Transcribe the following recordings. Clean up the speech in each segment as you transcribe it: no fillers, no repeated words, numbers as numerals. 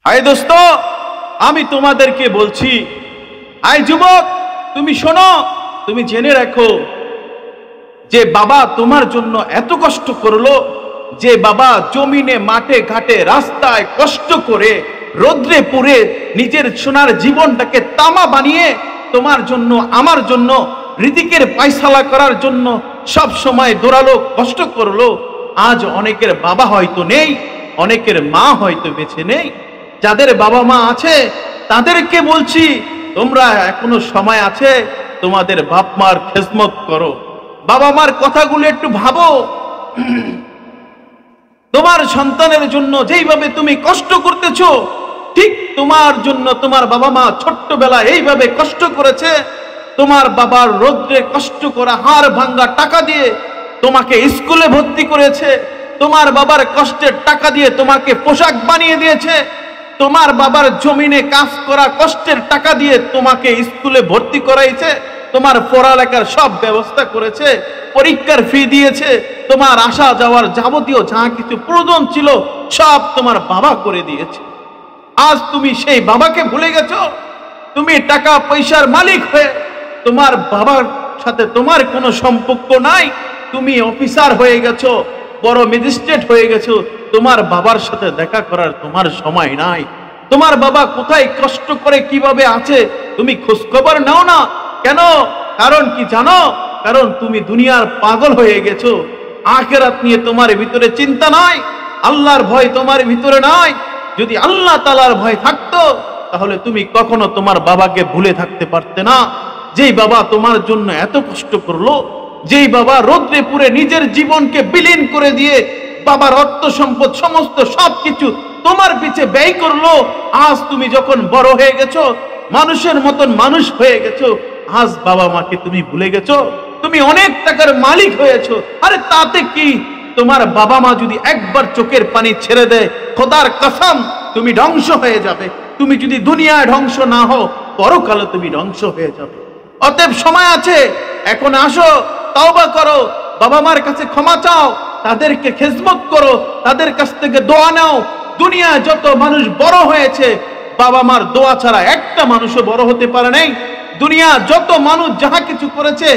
হায় দোস্ত, আমি তোমাদেরকে বলছি, আয় যুবক, তুমি শোনো, তুমি জেনে রাখো যে বাবা তোমার জন্য এত কষ্ট করলো, যে বাবা জমিনে মাঠে ঘাটে রাস্তায় কষ্ট করে রোদ্রে পুড়ে নিজের সোনার জীবনটাকে তামা বানিয়ে তোমার জন্য আমার জন্য রিজিকের পয়সালা করার জন্য সব সময় দৌড়ালো, কষ্ট করলো। আজ অনেকের বাবা হয়তো নেই, অনেকের মা হয়তো বেঁচে নেই। যাদের বাবা মা আছে তাদেরকে বলছি, তোমরা এখনো সময় আছে, তোমাদের বাপ মার খেদমত করো, বাবা মার কথাগুলো একটু ভাবো। তোমার সন্তানের জন্য যেইভাবে তুমি কষ্ট করতেছো, ঠিক তোমার জন্য তোমার বাবা মা ছোট্টবেলায় এইভাবে কষ্ট করেছে। তোমার বাবার রোদ্রে কষ্ট করা হাড় ভাঙ্গা টাকা দিয়ে তোমাকে স্কুলে ভর্তি করেছে, তোমার বাবার কষ্টের টাকা দিয়ে তোমাকে পোশাক বানিয়ে দিয়েছে, তোমার বাবার জমিনে কাজ করা কষ্টের টাকা দিয়ে তোমাকে স্কুলে ভর্তি করাইছে, তোমার পড়ালেখার সব ব্যবস্থা করেছে, পরীক্ষার ফি দিয়েছে, তোমার আসা যাওয়ার যাবতীয় যা কিছু প্রয়োজন ছিল সব তোমার বাবা করে দিয়েছে। আজ তুমি সেই বাবাকে ভুলে গেছো। তুমি টাকা পয়সার মালিক হয়ে তোমার বাবার সাথে তোমার কোনো সম্পর্ক নাই। তুমি অফিসার হয়ে গেছো, বড় ম্যাজিস্ট্রেট হয়ে গেছো, তোমার বাবার সাথে দেখা করার তোমার সময় নাই। তোমার বাবা কোথায় কষ্ট করে কিভাবে আছে তুমি খোঁজ খবর নাও না কেন? কারণ কি জানো? কারণ তুমি দুনিয়ার পাগল হয়ে গেছো। আখিরাত নিয়ে তোমার ভিতরে চিন্তা নাই, আল্লাহর ভয় তোমার ভিতরে নাই। যদি আল্লাহ তাআলার ভয় থাকতো তাহলে তুমি কখনো তোমার বাবাকে ভুলে থাকতে পারতে না। যেই বাবা তোমার জন্য এত কষ্ট করলো, যেই বাবা রোদ্রে পুড়ে নিজের জীবনকে বিলীন করে দিয়ে বাবার অর্থ সম্পদ সমস্ত সবকিছু তোমার পিছে ব্যয় করলো, আজ তুমি যখন বড় হয়ে গেছো, মানুষের মতন মানুষ হয়ে গেছো, আজ বাবা মাকে তুমি ভুলে গেছো। তুমি অনেক টাকার মালিক হয়েছো, আরে তাতে কি? তোমার বাবা মা যদি একবার চোখের পানি ছেড়ে দেয়, খোদার কসম তুমি ধ্বংস হয়ে যাবে। তুমি যদি দুনিয়ায় ধ্বংস না হও, পরকালে তুমি ধ্বংস হয়ে যাবে। অতএব সময় আছে, এখন আসো, তওবা করো, বাবা মার কাছে ক্ষমা চাও, তাদেরকে খেদমত করো, তাদের কাছ থেকে দোয়া নাও। দুনিয়ায় যত মানুষ বড় হয়েছে, বাবা মার দোয়া ছাড়া একটা মানুষও বড় হতে পারে নাই। দুনিয়া যত মানুষ যাহা কিছু করেছে,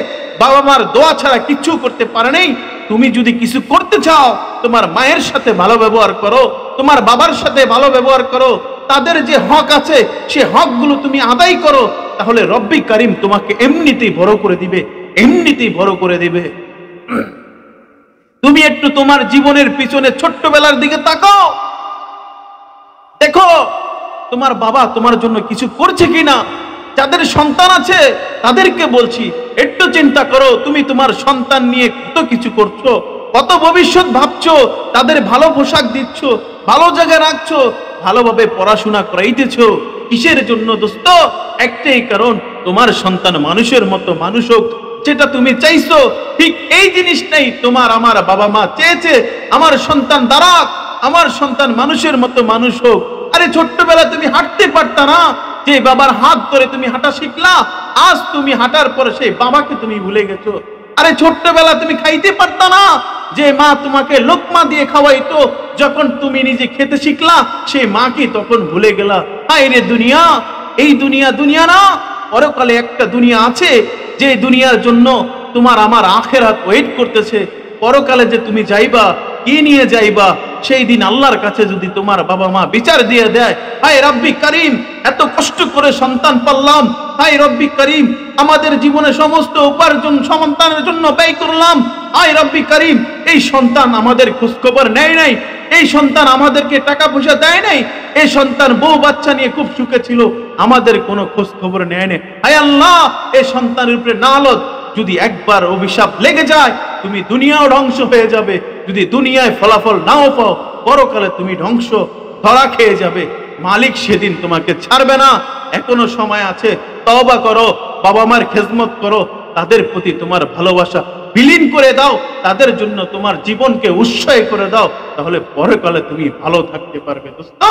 বাবা মার দোয়া ছাড়া কিছু করতে পারে নাই। তুমি যদি কিছু করতে চাও, তোমার মায়ের সাথে ভালো ব্যবহার করো, তোমার বাবার সাথে ভালো ব্যবহার করো, তাদের যে হক আছে সে হকগুলো তুমি আদায় করো, তাহলে রব্বি কারিম তোমাকে এমনিতেই বড় করে দিবে, এমনিতেই বড় করে দিবে। তুমি একটু তোমার জীবনের পিছনে ছোট্টবেলার দিকে তাকাও, দেখো তোমার বাবা তোমার জন্য কিছু করছে কিনা। যাদের সন্তান আছে তাদেরকে বলছি, একটু চিন্তা করো, তুমি তোমার সন্তান নিয়ে কত কিছু করছো, কত ভবিষ্যৎ ভাবছো, তাদের ভালো পোশাক দিচ্ছ, ভালো জায়গায় রাখছো, ভালোভাবে পড়াশোনা করাইতেছো। কিসের জন্য দোস্ত? একটাই কারণ, তোমার সন্তান মানুষের মতো মানুষ হোক, যেটা তুমি চাইছো ঠিক এই জিনিসটাই তোমার আমার বাবা মা চেয়েছে। আমার সন্তান দাঁড়াক, আমার সন্তান মানুষের মতো মানুষ হোক। আরে ছোট্টবেলা তুমি হাঁটতে পারতা না, যে বাবার হাত ধরে তুমি হাঁটা শিখলা, আজ তুমি হাঁটার পর সেই বাবাকে তুমি ভুলে গেছো। আরে ছোট্টবেলা তুমি খাইতে পারতা না, যে মা তোমাকে লোকমা দিয়ে খাওয়াইতো, যখন তুমি নিজে খেতে শিখলা সেই মাকে তখন ভুলে গেলা। হায় রে দুনিয়া, এই দুনিয়া দুনিয়া না, পরকালে একটা দুনিয়া আছে, যে দুনিয়ার জন্য তোমার আমার আখিরাত ওয়েট করতেছে। পরকালে যে তুমি যাইবা, কি নিয়ে যাইবা, সেই দিন আল্লাহর কাছে যদি তোমার বাবা মা বিচার দিয়ে দেয়, হায় রব্বি করিম, এত কষ্ট করে সন্তান পাললাম, হায় রব্বি করিম, আমাদের জীবনে সমস্ত উপার্জন সন্তানের জন্য ব্যয় করলাম, হায় রব্বি করিম, এই সন্তান আমাদের খোঁজখবর নেয় নাই, এই সন্তান আমাদেরকে টাকা পয়সা দেয় নাই, এই সন্তান বউ বাচ্চা নিয়ে খুব সুখে ছিল, আমাদের কোনো খোঁজ খবর নেয় না। হায় আল্লাহ, এই সন্তানের উপরে নালত যদি একবার অভিশাপ লেগে যায়, তুমি দুনিয়াও ধ্বংস হয়ে যাবে। যদি দুনিয়ায় ফলাফল নাও পাও, পরকালে তুমি ধ্বংস ধরা খেয়ে যাবে। মালিক সেদিন তোমাকে ছাড়বে না। এখনো সময় আছে, তওবা করো, বাবা মার খেদমত করো, তাদের প্রতি তোমার ভালোবাসা বিলীন করে দাও, তাদের জন্য তোমার জীবনকে উৎসর্গ করে দাও, তাহলে পরকালে তুমি ভালো থাকতে পারবে দোস্ত।